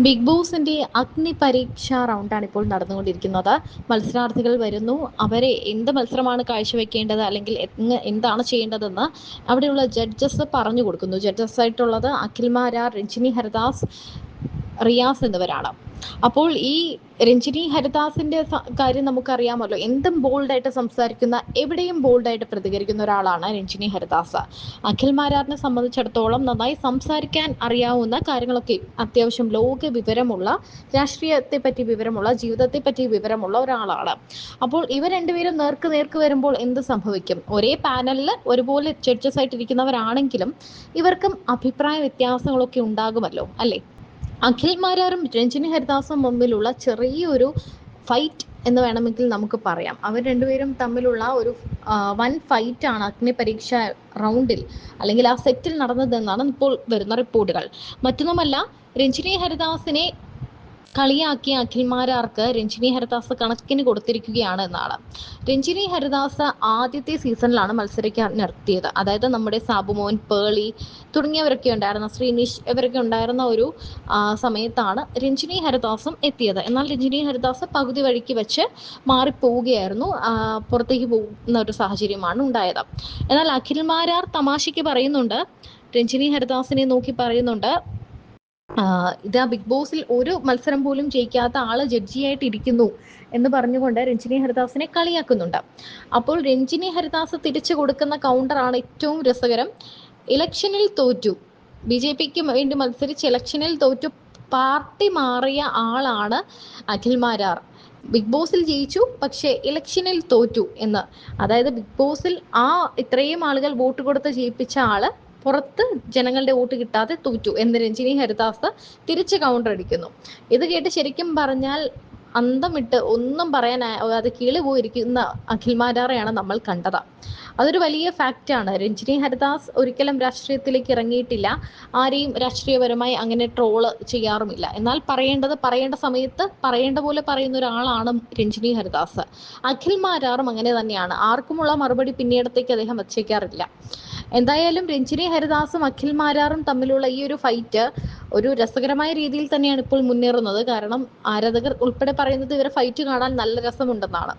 Big ബോസിന്റെ അഗ്നി പരീക്ഷാ റൗണ്ടാണ് ഇപ്പോൾ നടന്നുകൊണ്ടിരിക്കുന്നത്. മത്സരാർത്ഥികൾ വരുന്നു. അവരെ എന്ത് മത്സരമാണ് കാഴ്ചവെക്കേണ്ടത് അല്ലെങ്കിൽ എന്താണ് ചെയ്യേണ്ടതെന്ന് അവിടെയുള്ള ജഡ്ജസ് പറഞ്ഞു കൊടുക്കുന്നു. ജഡ്ജസ് ആയിട്ടുള്ളത് അഖിൽ മാരാർ, രഞ്ജിനി ഹരിദാസ്, റിയാസ് എന്നിവരാണ്. അപ്പോൾ ഈ രഞ്ജിനി ഹരിദാസിന്റെ കാര്യം നമുക്കറിയാമല്ലോ. എന്തും ബോൾഡായിട്ട് സംസാരിക്കുന്ന, എവിടെയും ബോൾഡായിട്ട് പ്രതികരിക്കുന്ന ഒരാളാണ് രഞ്ജിനി ഹരിദാസ്. അഖിൽ മാരാറിനെ സംബന്ധിച്ചിടത്തോളം നന്നായി സംസാരിക്കാൻ അറിയാവുന്ന കാര്യങ്ങളൊക്കെ, അത്യാവശ്യം ലോക വിവരമുള്ള, രാഷ്ട്രീയത്തെ പറ്റി വിവരമുള്ള, ജീവിതത്തെ പറ്റി വിവരമുള്ള ഒരാളാണ്. അപ്പോൾ ഇവർ രണ്ടുപേരും നേർക്ക് വരുമ്പോൾ എന്ത് സംഭവിക്കും? ഒരേ പാനലിൽ ഒരുപോലെ ജഡ്ജസ് ആയിട്ടിരിക്കുന്നവരാണെങ്കിലും ഇവർക്കും അഭിപ്രായ വ്യത്യാസങ്ങളൊക്കെ ഉണ്ടാകുമല്ലോ, അല്ലേ? അഖിൽ മാരാറും രഞ്ജിനി ഹരിദാസും മുമ്പിലുള്ള ചെറിയൊരു ഫൈറ്റ് എന്ന് വേണമെങ്കിൽ നമുക്ക് പറയാം. അവർ രണ്ടുപേരും തമ്മിലുള്ള ഒരു വൻ ഫൈറ്റാണ് അഗ്നി പരീക്ഷ റൗണ്ടിൽ അല്ലെങ്കിൽ ആ സെറ്റിൽ നടന്നതെന്നാണ് ഇപ്പോൾ വരുന്ന റിപ്പോർട്ടുകൾ. മറ്റൊന്നുമല്ല, രഞ്ജിനി ഹരിദാസിനെ കളിയാക്കിയ അഖിൽ മാരാർക്ക് രഞ്ജിനി ഹരിദാസ് കണക്കിന് കൊടുത്തിരിക്കുകയാണ് എന്നാണ്. രഞ്ജിനി ഹരിദാസ് ആദ്യത്തെ സീസണിലാണ് മത്സരിക്കാൻ നിർത്തിയത്. അതായത് നമ്മുടെ സാബുമോൻ, പേളി തുടങ്ങിയവരൊക്കെ ഉണ്ടായിരുന്ന, ശ്രീനിഷ് ഇവരൊക്കെ ഉണ്ടായിരുന്ന ഒരു സമയത്താണ് രഞ്ജിനി ഹരിദാസും എത്തിയത്. എന്നാൽ രഞ്ജിനി ഹരിദാസ് പകുതി വഴിക്ക് വെച്ച് മാറിപ്പോവുകയായിരുന്നു, പുറത്തേക്ക് പോകുന്ന ഒരു സാഹചര്യമാണ് ഉണ്ടായത്. എന്നാൽ അഖിൽ മാരാർ തമാശയ്ക്ക് പറയുന്നുണ്ട്, രഞ്ജിനി ഹരിദാസിനെ നോക്കി പറയുന്നുണ്ട്, ഇതാ ബിഗ് ബോസിൽ ഒരു മത്സരം പോലും ജയിക്കാത്ത ആള് ജഡ്ജിയായിട്ട് ഇരിക്കുന്നു എന്ന് പറഞ്ഞുകൊണ്ട് രഞ്ജിനി ഹരിദാസിനെ കളിയാക്കുന്നുണ്ട്. അപ്പോൾ രഞ്ജിനി ഹരിദാസ് തിരിച്ചു കൊടുക്കുന്ന കൗണ്ടറാണ് ഏറ്റവും രസകരം. ഇലക്ഷനിൽ തോറ്റു, BJPക്ക് വേണ്ടി മത്സരിച്ച് ഇലക്ഷനിൽ തോറ്റു, പാർട്ടി മാറിയ ആളാണ് അഖിൽ മാരാർ. ബിഗ് ബോസിൽ ജയിച്ചു, പക്ഷേ ഇലക്ഷനിൽ തോറ്റു എന്ന്. അതായത് ബിഗ് ബോസിൽ ഇത്രയും ആളുകൾ വോട്ട് കൊടുത്ത് ജയിപ്പിച്ച ആള് പുറത്ത് ജനങ്ങളുടെ വോട്ട് കിട്ടാതെ തോറ്റു എന്ന് രഞ്ജിനി ഹരിദാസ് തിരിച്ച് കൗണ്ടർ അടിക്കുന്നു. ഇത് കേട്ട് ശരിക്കും പറഞ്ഞാൽ അന്തം വിട്ട് ഒന്നും പറയാൻ അത് കിളി പോയിരിക്കുന്ന അഖിൽ മാരാറെയാണ് നമ്മൾ കണ്ടത്. അതൊരു വലിയ ഫാക്റ്റാണ്. രഞ്ജിനി ഹരിദാസ് ഒരിക്കലും രാഷ്ട്രീയത്തിലേക്ക് ഇറങ്ങിയിട്ടില്ല, ആരെയും രാഷ്ട്രീയപരമായി അങ്ങനെ ട്രോള് ചെയ്യാറുമില്ല. എന്നാൽ പറയേണ്ട സമയത്ത് പറയേണ്ട പോലെ പറയുന്ന ഒരാളാണ് രഞ്ജിനി ഹരിദാസ്. അഖിൽ മാരാറും അങ്ങനെ തന്നെയാണ്. ആർക്കുമുള്ള മറുപടി പിന്നീടത്തേക്ക് അദ്ദേഹം വച്ചേക്കാറില്ല. എന്തായാലും രഞ്ജിനി ഹരിദാസും അഖിൽ മാരാറും തമ്മിലുള്ള ഈ ഒരു ഫൈറ്റ് ഒരു രസകരമായ രീതിയിൽ തന്നെയാണ് ഇപ്പോൾ മുന്നേറുന്നത്. കാരണം ആരാധകർ ഉൾപ്പെടെ പറയുന്നത് ഇവരെ ഫൈറ്റ് കാണാൻ നല്ല രസമുണ്ടെന്നാണ്.